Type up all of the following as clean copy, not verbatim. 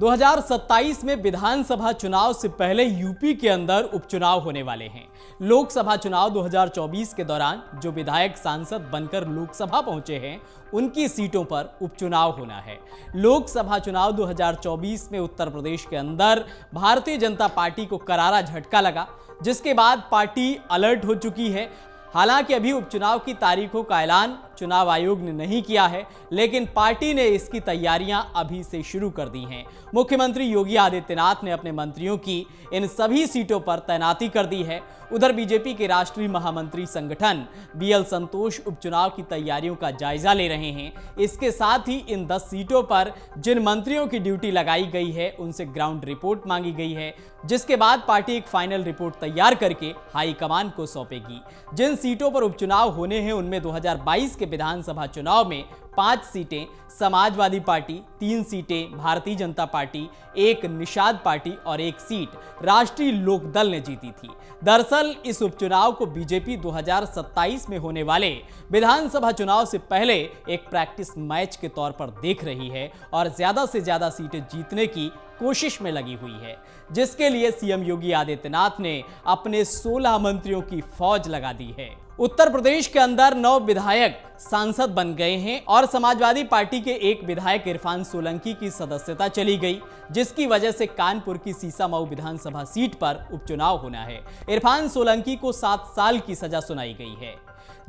2027 में विधानसभा चुनाव से पहले यूपी के अंदर उपचुनाव होने वाले हैं। लोकसभा चुनाव 2024 के दौरान जो विधायक सांसद बनकर लोकसभा पहुंचे हैं, उनकी सीटों पर उपचुनाव होना है। लोकसभा चुनाव 2024 में उत्तर प्रदेश के अंदर भारतीय जनता पार्टी को करारा झटका लगा, जिसके बाद पार्टी अलर्ट हो चुकी है। हालांकि अभी उपचुनाव की तारीखों का ऐलान चुनाव आयोग ने नहीं किया है, लेकिन पार्टी ने इसकी तैयारियां अभी से शुरू कर दी हैं। मुख्यमंत्री योगी आदित्यनाथ ने अपने मंत्रियों की इन सभी सीटों पर तैनाती कर दी है। उधर बीजेपी के राष्ट्रीय महामंत्री संगठन बीएल संतोष उपचुनाव की तैयारियों का जायजा ले रहे हैं। इसके साथ ही इन 10 सीटों पर जिन मंत्रियों की ड्यूटी लगाई गई है, उनसे ग्राउंड रिपोर्ट मांगी गई है, जिसके बाद पार्टी एक फाइनल रिपोर्ट तैयार करके हाईकमान को सौंपेगी। जिन सीटों पर उपचुनाव होने हैं, उनमें 2022 के विधानसभा चुनाव में 5 सीटें समाजवादी पार्टी, 3 सीटें भारतीय जनता पार्टी, 1 निषाद पार्टी और 1 सीट राष्ट्रीय लोकदल ने जीती थी। दरअसल इस उपचुनाव को बीजेपी 2027 में होने वाले विधानसभा चुनाव से पहले एक प्रैक्टिस मैच के तौर पर देख रही है और ज्यादा से ज्यादा सीटें जीतने की कोशिश में लगी हुई है, जिसके लिए सीएम योगी आदित्यनाथ ने अपने 16 मंत्रियों की फौज लगा दी है। उत्तर प्रदेश के अंदर 9 विधायक सांसद बन गए हैं और समाजवादी पार्टी के एक विधायक इरफान सोलंकी की सदस्यता चली गई, जिसकी वजह से कानपुर की सीसामऊ विधानसभा सीट पर उपचुनाव होना है। इरफान सोलंकी को 7 साल की सजा सुनाई गई है।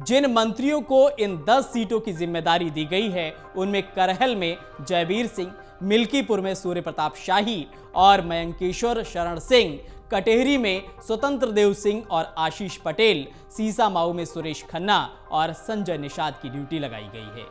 जिन मंत्रियों को इन 10 सीटों की जिम्मेदारी दी गई है, उनमें करहल में जयवीर सिंह, मिल्कीपुर में सूर्य प्रताप शाही और मयंकेश्वर शरण सिंह, कटेहरी में स्वतंत्र देव सिंह और आशीष पटेल, सीसामऊ में सुरेश खन्ना और संजय निषाद की ड्यूटी लगाई गई है।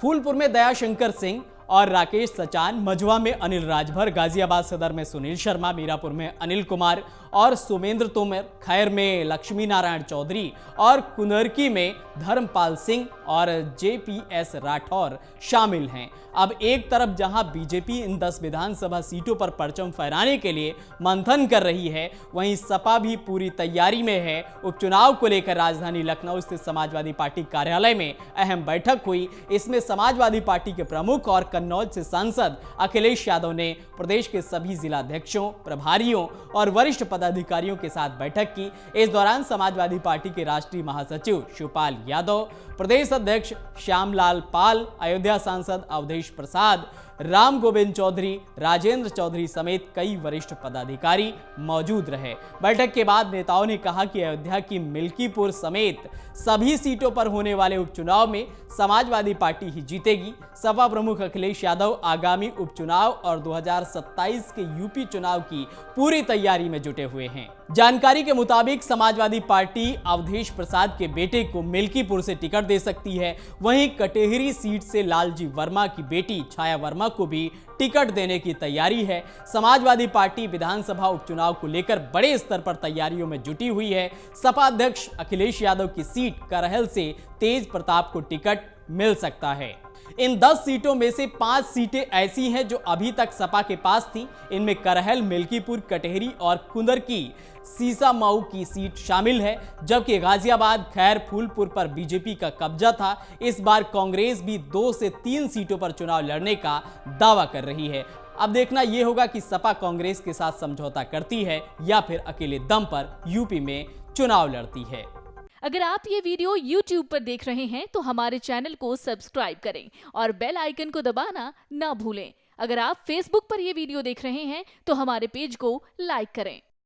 फूलपुर में दयाशंकर सिंह और राकेश सचान, मझवा में अनिल राजभर, गाजियाबाद सदर में सुनील शर्मा, मीरापुर में अनिल कुमार और सुमेंद्र तोमर, खैर में लक्ष्मी नारायण चौधरी और कुनरकी में धर्मपाल सिंह और जेपीएस राठौर शामिल हैं। अब एक तरफ जहां बीजेपी इन 10 विधानसभा सीटों पर परचम फहराने के लिए मंथन कर रही है, वहीं सपा भी पूरी तैयारी में है। उपचुनाव को लेकर राजधानी लखनऊ स्थित समाजवादी पार्टी कार्यालय में अहम बैठक हुई। इसमें समाजवादी पार्टी के प्रमुख और कन्नौज से सांसद अखिलेश यादव ने प्रदेश के सभी जिलाध्यक्षों, प्रभारियों और वरिष्ठ पदाधिकारियों के साथ बैठक की। इस दौरान समाजवादी पार्टी के राष्ट्रीय महासचिव शिवपाल यादव, प्रदेश अध्यक्ष श्यामलाल पाल, अयोध्या सांसद अवधेश प्रसाद, राम गोविंद चौधरी, राजेंद्र चौधरी समेत कई वरिष्ठ पदाधिकारी मौजूद रहे। बैठक के बाद नेताओं ने कहा कि अयोध्या की मिल्कीपुर समेत सभी सीटों पर होने वाले उपचुनाव में समाजवादी पार्टी ही जीतेगी। सपा प्रमुख अखिलेश यादव आगामी उपचुनाव और 2027 के यूपी चुनाव की पूरी तैयारी में जुटे हुए हैं। जानकारी के मुताबिक समाजवादी पार्टी अवधेश प्रसाद के बेटे को मिल्कीपुर से टिकट दे सकती है। वहीं कटेहरी सीट से लालजी वर्मा की बेटी छाया वर्मा को भी टिकट देने की तैयारी है। समाजवादी पार्टी विधानसभा उपचुनाव को लेकर बड़े स्तर पर तैयारियों में जुटी हुई है। सपा अध्यक्ष अखिलेश यादव की सीट करहल से तेज प्रताप को टिकट मिल सकता है। इन 10 सीटों में से 5 सीटें ऐसी हैं जो अभी तक सपा के पास थी। इनमें करहल, मिल्कीपुर, कटेहरी और कुंदरकी सीसामऊ की सीट शामिल है, जबकि गाजियाबाद, खैर, फूलपुर पर बीजेपी का कब्जा था। इस बार कांग्रेस भी 2 से 3 सीटों पर चुनाव लड़ने का दावा कर रही है। अब देखना यह होगा कि सपा कांग्रेस के साथ समझौता करती है या फिर अकेले दम पर यूपी में चुनाव लड़ती है। अगर आप ये वीडियो YouTube पर देख रहे हैं तो हमारे चैनल को सब्सक्राइब करें और बेल आइकन को दबाना ना भूलें। अगर आप Facebook पर ये वीडियो देख रहे हैं तो हमारे पेज को लाइक करें।